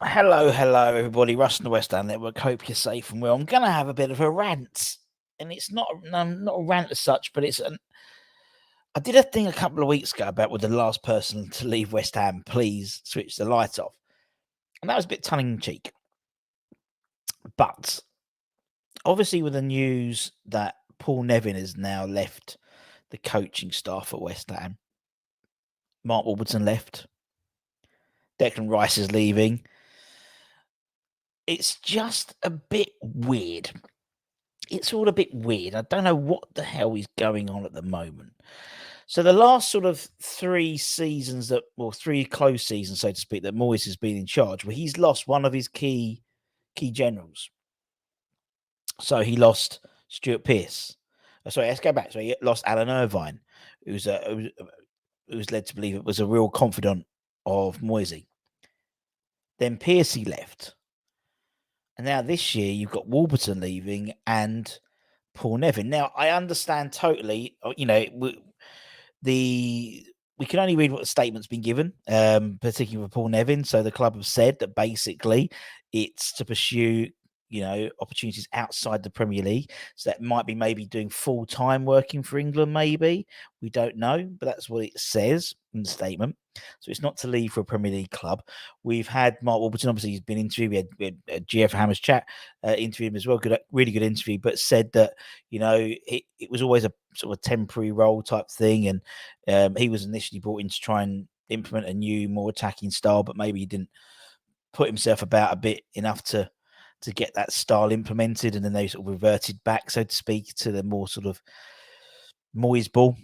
Hello, everybody. Russ and the West Ham Network. Hope you're safe and well. I'm going to have a bit of a rant, and it's not a rant as such, but I did a thing a couple of weeks ago about with the last person to leave West Ham, please switch the light off, and that was a bit tongue in cheek. But obviously, with the news that Paul Nevin has now left the coaching staff at West Ham, Mark Warburton left, Declan Rice is leaving. It's just a bit weird. It's all a bit weird. I don't know what the hell is going on at the moment. So the last sort of three close seasons, so to speak, that Moyes has been in charge, where he's lost one of his key generals. So he lost Stuart Pearce. Sorry, let's go back. So he lost Alan Irvine, who was led to believe it was a real confidant of Moyes. Then Pearcey left. And now this year you've got Warburton leaving and Paul Nevin. Now I understand totally. We can only read what the statement's been given, particularly for Paul Nevin. So the club have said that basically it's to pursue, opportunities outside the Premier League. So that might be maybe doing full-time working for England, maybe. We don't know, but that's what it says in the statement. So it's not to leave for a Premier League club. We've had Mark Warburton, obviously he's been interviewed. We had GF Hammer's chat interview him as well. Really good interview, but said that, it was always a sort of temporary role type thing. And he was initially brought in to try and implement a new, more attacking style, but maybe he didn't put himself about a bit enough to get that style implemented. And then they sort of reverted back, so to speak, to the more sort of Moyes ball.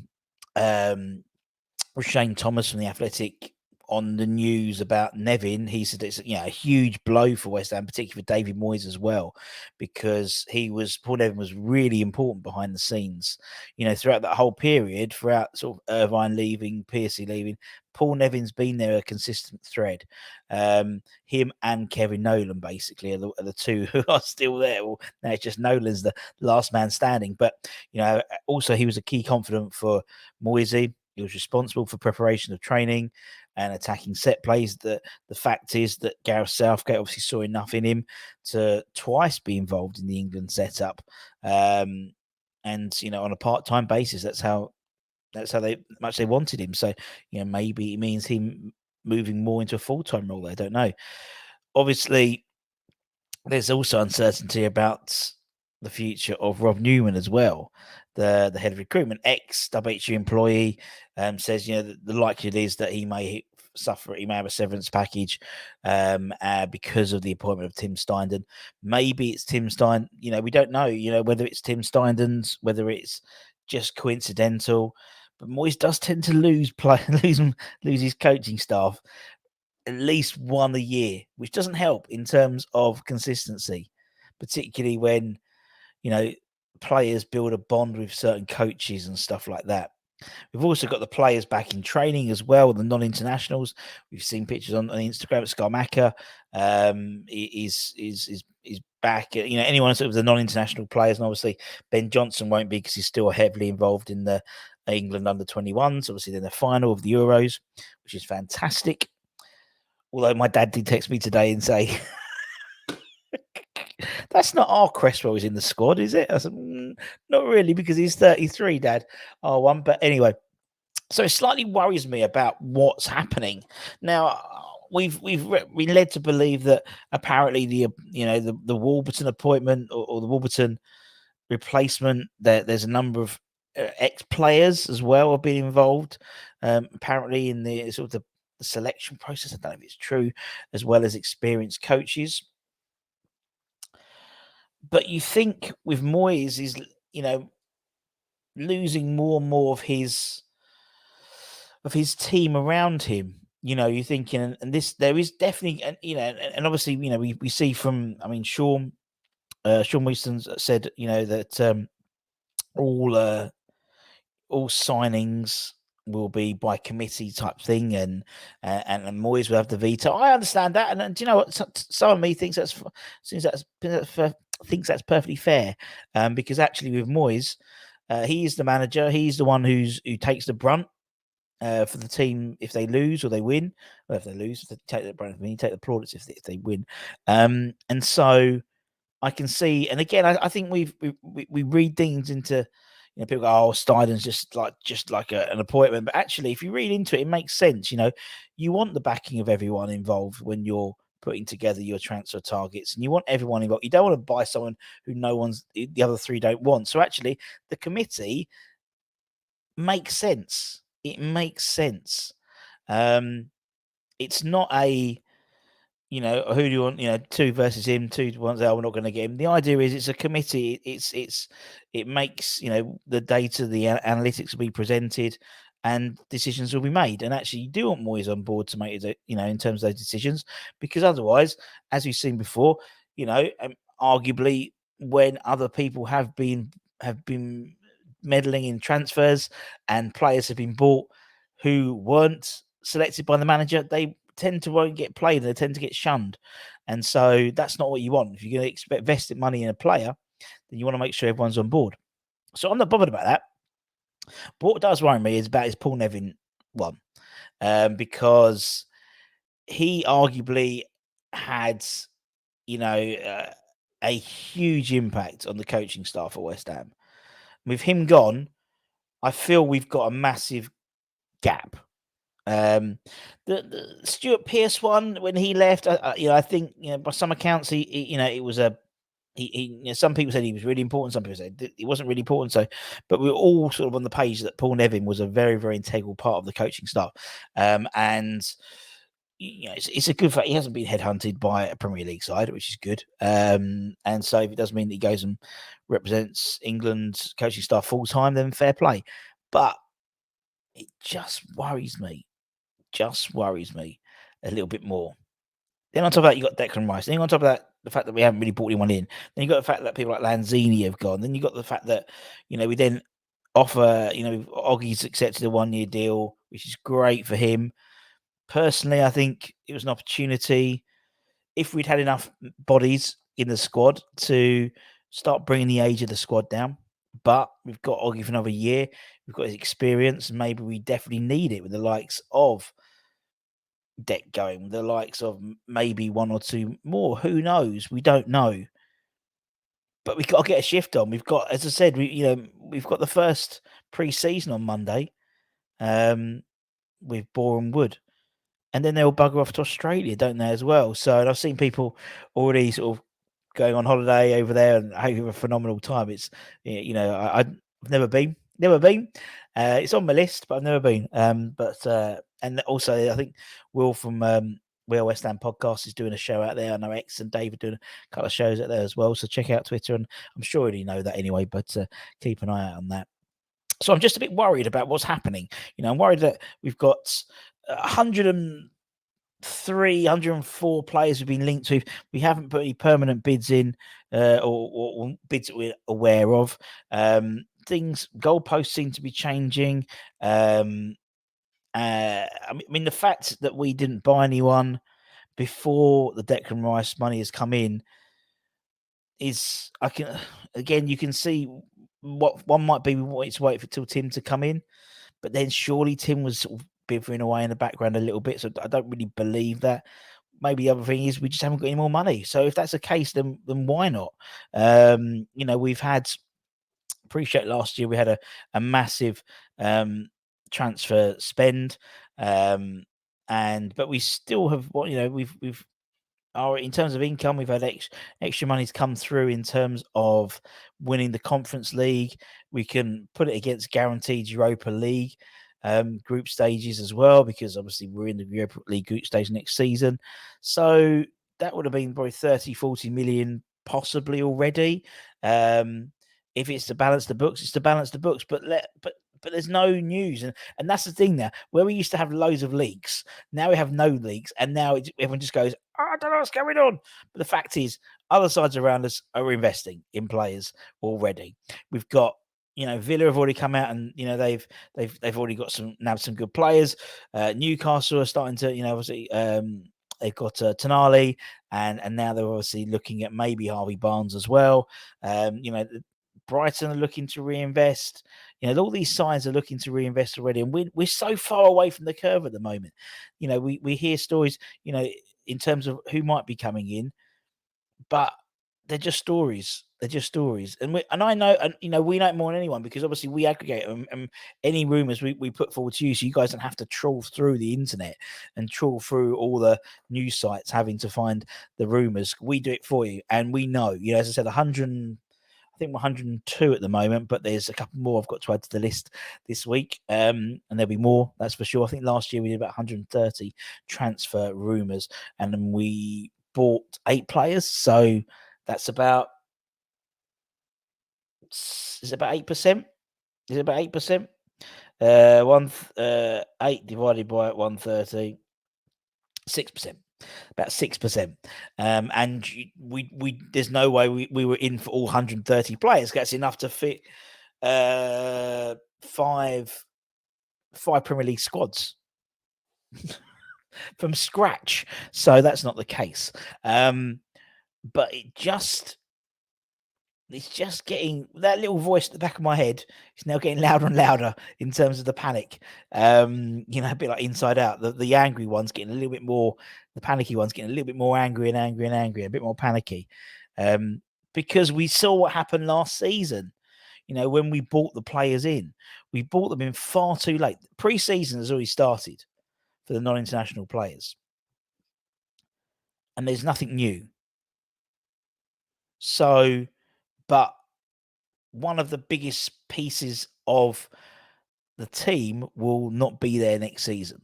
Shane Thomas from The Athletic on the news about Nevin, he said it's a huge blow for West Ham, particularly for David Moyes as well, because Paul Nevin was really important behind the scenes. Throughout that whole period, throughout sort of Irvine leaving, Pearcey leaving, Paul Nevin's been there, a consistent thread. Him and Kevin Nolan basically are the two who are still there. Well, now it's just Nolan's the last man standing, but also he was a key confidant for Moyes. He was responsible for preparation of training and attacking set plays. The fact is that Gareth Southgate obviously saw enough in him to twice be involved in the England setup, and on a part-time basis. That's how much they wanted him. So maybe it means him moving more into a full-time role. I don't know. Obviously, there's also uncertainty about the future of Rob Newman as well, the head of recruitment, ex-WHU employee, says the likelihood is that he may have a severance package because of the appointment of Tim Steinden. Maybe it's Tim Steinden. We don't know. Whether it's Tim Steinden's, whether it's just coincidental. But Moyes does tend to lose his coaching staff at least one a year, which doesn't help in terms of consistency, particularly when players build a bond with certain coaches and stuff like that. We've also got the players back in training as well, the non-internationals. We've seen pictures on Instagram. Skamaka is back. Anyone sort of the non-international players, and obviously Ben Johnson won't be because he's still heavily involved in the England under-21s. Obviously, then the final of the Euros, which is fantastic. Although my dad did text me today and say, that's not our Cresswell is in the squad, is it? I said, not really, because he's 33, Dad. R1. But anyway, so it slightly worries me about what's happening. Now, we've been led to believe that apparently the Warburton appointment or the Warburton replacement, there's a number of ex-players as well have been involved, apparently in the sort of the selection process. I don't know if it's true, as well as experienced coaches. But you think with Moyes is, losing more and more of his team around him. You're thinking, and this there is definitely, and obviously, we see from, Sean Winston said, that all signings will be by committee type thing, and Moyes will have the veto. I understand that, and do you know what? Some of me thinks that's perfectly fair, because actually with Moyes, he is the manager. He's the one who takes the brunt for the team if they lose or they win. Well, if they lose, if they take the take the plaudits if they win. And so I can see, and again, I think we read things into, people go, oh, Steiden's just like an appointment, but actually, if you read into it, it makes sense. You want the backing of everyone involved when you're putting together your transfer targets, and you want everyone involved. You don't want to buy someone who the other three don't want. So actually, the committee makes sense. It makes sense. It's not a who do you want? Two versus him, two ones. Oh, we're not going to get him. The idea is it's a committee. It makes the data, the analytics will be presented, and decisions will be made. And actually, you do want Moyes on board to make it, in terms of those decisions, because otherwise, as we've seen before, arguably when other people have been meddling in transfers and players have been bought who weren't selected by the manager, they tend to won't get played. They tend to get shunned, and so that's not what you want. If you're going to expect vested money in a player, then you want to make sure everyone's on board. So I'm not bothered about that. But what does worry me is about his Paul Nevin one, because he arguably had, a huge impact on the coaching staff at West Ham. With him gone, I feel we've got a massive gap. The Stuart Pearce one, when he left, I think by some accounts it was a some people said he was really important, some people said he wasn't really important. So, but we were all sort of on the page that Paul Nevin was a very, very integral part of the coaching staff, and it's a good fact he hasn't been headhunted by a Premier League side, which is good. And so if it does mean that he goes and represents England's coaching staff full time, then fair play. But it just worries me a little bit more. Then on top of that, you got Declan Rice. Then on top of that, the fact that we haven't really brought anyone in. Then you got the fact that people like Lanzini have gone. Then you got the fact that we then offer. Oggie's accepted a 1-year deal, which is great for him. Personally, I think it was an opportunity. If we'd had enough bodies in the squad to start bringing the age of the squad down, but we've got Oggie for another year. We've got his experience, and maybe we definitely need it with the likes of Deck going, with the likes of maybe one or two more. Who knows? We don't know. But we've got to get a shift on. We've got, as I said, we've got the first pre-season on Monday, with Boreham Wood. And then they'll bugger off to Australia, don't they, as well? So, and I've seen people already sort of going on holiday over there and having a phenomenal time. It's, I've never been. It's on my list, but I've never been. And also, I think Will from Will West Ham podcast is doing a show out there. I know X and David doing a couple of shows out there as well. So check out Twitter, and I'm sure you know that anyway, but keep an eye out on that. So I'm just a bit worried about what's happening. I'm worried that we've got 103, 104 players have been linked to. We haven't put any permanent bids in, or bids that we're aware of. Goalposts seem to be changing. I mean, the fact that we didn't buy anyone before the Declan Rice money has come in is, you can see what one might be. We wanted to wait till Tim to come in, but then surely Tim was sort of bithering away in the background a little bit. So I don't really believe that. Maybe the other thing is we just haven't got any more money. So if that's the case, then why not? We've had, appreciate last year we had a massive transfer spend, but we still have we've in terms of income, we've had extra money's come through in terms of winning the Conference League. We can put it against guaranteed Europa League group stages as well, because obviously we're in the Europa League group stage next season. So that would have been probably 30, 40 million possibly already. If it's to balance the books, it's to balance the books. But there's no news, and that's the thing now. Where we used to have loads of leaks, now we have no leaks, and now everyone just goes, I don't know what's going on. But the fact is, other sides around us are investing in players already. We've got, Villa have already come out, and they've already got some good players. Newcastle are starting to, obviously, they've got Tonali, and now they're obviously looking at maybe Harvey Barnes as well. Brighton are looking to reinvest. All these signs are looking to reinvest already, and we're so far away from the curve at the moment. We hear stories, in terms of who might be coming in, but they're just stories. They're just stories, and I know, and we know it more than anyone because obviously we aggregate them, and any rumors we put forward to you, so you guys don't have to trawl through the internet and trawl through all the news sites having to find the rumors. We do it for you, and we know. As I said, 100. I think 102 at the moment, but there's a couple more I've got to add to the list this week, and there'll be more. That's for sure. I think last year we did about 130 transfer rumors, and then we bought 8 players, so that's about. Is it about 8%? Is it about 8%? 8 divided by 130, 6%. About 6%. And we there's no way we were in for all 130 players. That's enough to fit five Premier League squads from scratch. So that's not the case. But it's just getting that little voice at the back of my head is now getting louder and louder in terms of the panic. A bit like Inside Out. The angry one's getting a little bit more, the panicky one's getting a little bit more angry and angry and angry, a bit more panicky. Because we saw what happened last season. When we bought the players in, we bought them in far too late. Pre-season has already started for the non-international players. And there's nothing new. So, but one of the biggest pieces of the team will not be there next season.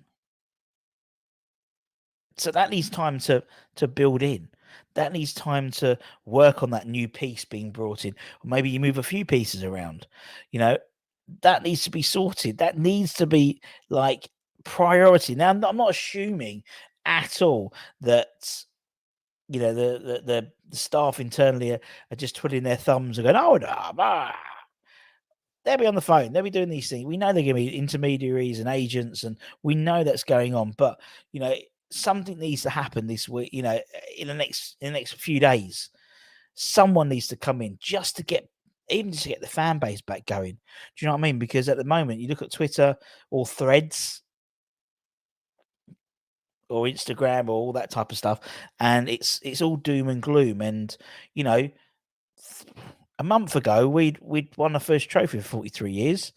So that needs time to build in. That needs time to work on that new piece being brought in. Or maybe you move a few pieces around. That needs to be sorted. That needs to be like priority. Now, I'm not assuming at all that the staff internally are just twiddling their thumbs and going, "Oh no, they'll be on the phone. They'll be doing these things. We know they're going to be intermediaries and agents, and we know that's going on. But something needs to happen this week. In the next few days, someone needs to come in just to get the fan base back going. Do you know what I mean? Because at the moment, you look at Twitter or Threads or Instagram or all that type of stuff, and it's all doom and gloom. And a month ago, we'd won the first trophy for 43 years,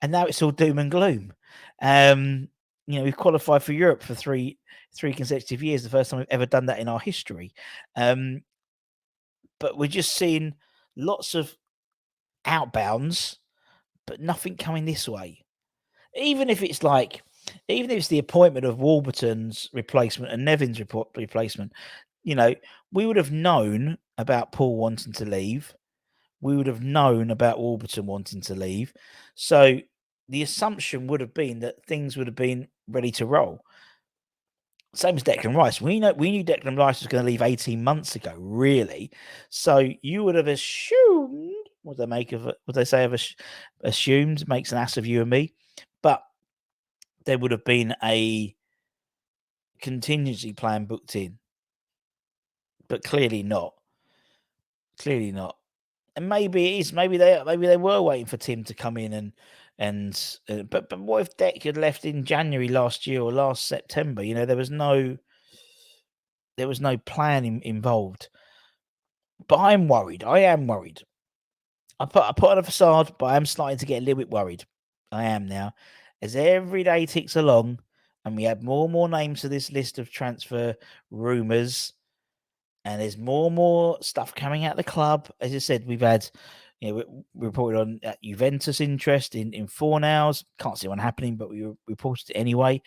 and now it's all doom and gloom. We've qualified for Europe for three consecutive years, the first time we've ever done that in our history. But we're just seeing lots of outbounds, but nothing coming this way. Even if it's the appointment of Warburton's replacement and Nevin's replacement, we would have known about Paul wanting to leave. We would have known about Warburton wanting to leave. So the assumption would have been that things would have been ready to roll. Same as Declan Rice. We knew Declan Rice was going to leave 18 months ago, really. So you would have assumed what they say of assumed makes an ass of you and me. But there would have been a contingency plan booked in. But clearly not. Clearly not. And maybe it is. Maybe they were waiting for Tim to come in but what if Deck had left in January last year or last September? There was no plan involved. But I'm worried. I am worried. I put on a facade, but I'm starting to get a little bit worried. I am now, as every day ticks along, and we add more and more names to this list of transfer rumours. And there's more and more stuff coming out of the club. As I said, we've had, we reported on Juventus interest in Fornals. Can't see one happening, but we reported it anyway.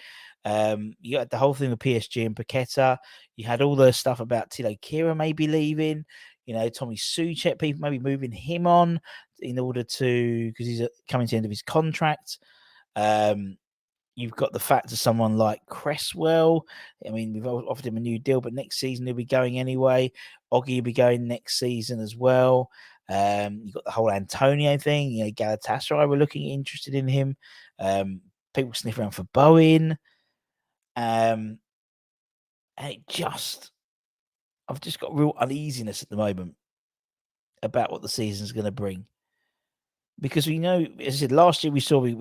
You had the whole thing with PSG and Paqueta. You had all the stuff about Tilo Kira maybe leaving. Tommy Suchek, people maybe moving him on in order to, because he's coming to the end of his contract. You've got the fact of someone like Cresswell. I mean, we've offered him a new deal, but next season he'll be going anyway. Oggy will be going next season as well. You've got the whole Antonio thing. Galatasaray were looking interested in him. People sniff around for Bowen. And I've just got real uneasiness at the moment about what the season's going to bring. because we know, as I said, last year we saw we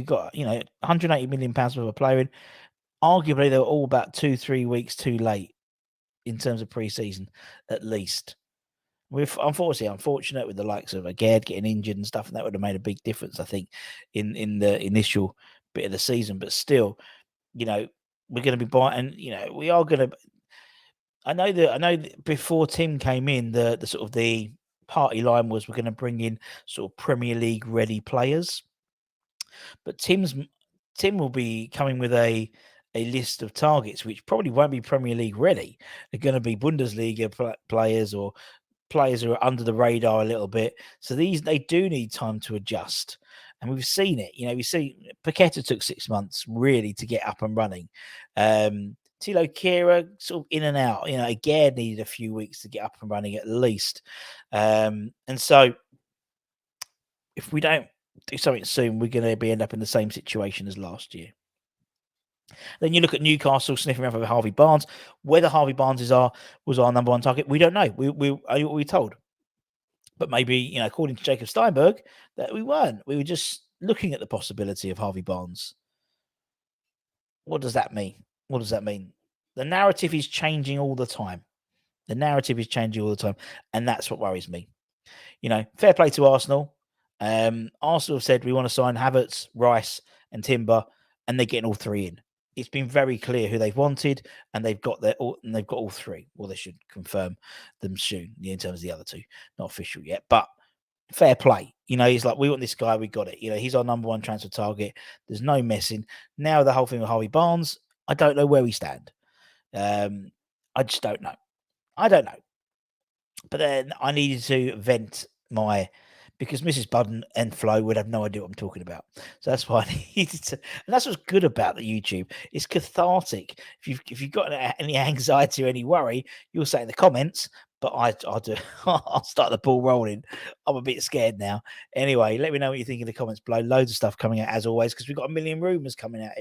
got 180 million pounds worth of player in. Arguably, they were all about 2-3 weeks too late in terms of pre-season, at least. We're unfortunate with the likes of Agad getting injured and stuff, and that would have made a big difference, I think, in the initial bit of the season. But still, we're going to be buying. We are going to. I know that before Tim came in, the sort of the party line was we're going to bring in sort of Premier League ready players, but Tim will be coming with a list of targets which probably won't be Premier League ready. They're going to be Bundesliga players or players who are under the radar a little bit. So they do need time to adjust. And we've seen it. We see Paqueta took 6 months really to get up and running. Tilo Kira sort of in and out. Again, needed a few weeks to get up and running at least. And so if we don't do something soon, we're going to end up in the same situation as last year. Then you look at Newcastle sniffing around for Harvey Barnes. Whether Harvey Barnes was our number one target, we don't know. We told. But maybe, according to Jacob Steinberg, that we weren't. We were just looking at the possibility of Harvey Barnes. What does that mean? The narrative is changing all the time. And that's what worries me. Fair play to Arsenal. Arsenal have said we want to sign Havertz, Rice, and Timber, and they're getting all three in. It's been very clear who they've wanted, and they've got all three. Well, they should confirm them soon in terms of the other two. Not official yet, but fair play. He's like, we want this guy, we got it. He's our number one transfer target. There's no messing. Now the whole thing with Harvey Barnes, I don't know where we stand. I just don't know. But then I needed to vent because Mrs. Budden and Flo would have no idea what I'm talking about. So that's why I needed to. And that's what's good about the YouTube. It's cathartic. If you've got any anxiety or any worry, you'll say in the comments. But I'll do. I'll start the ball rolling. I'm a bit scared now. Anyway, let me know what you think in the comments below. Loads of stuff coming out as always because we've got a million rumours coming out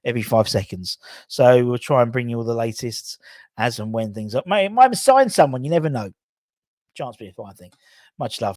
every 5 seconds. So we'll try and bring you all the latest as and when things up. Might sign someone. You never know. Chance being a fine thing. Much love.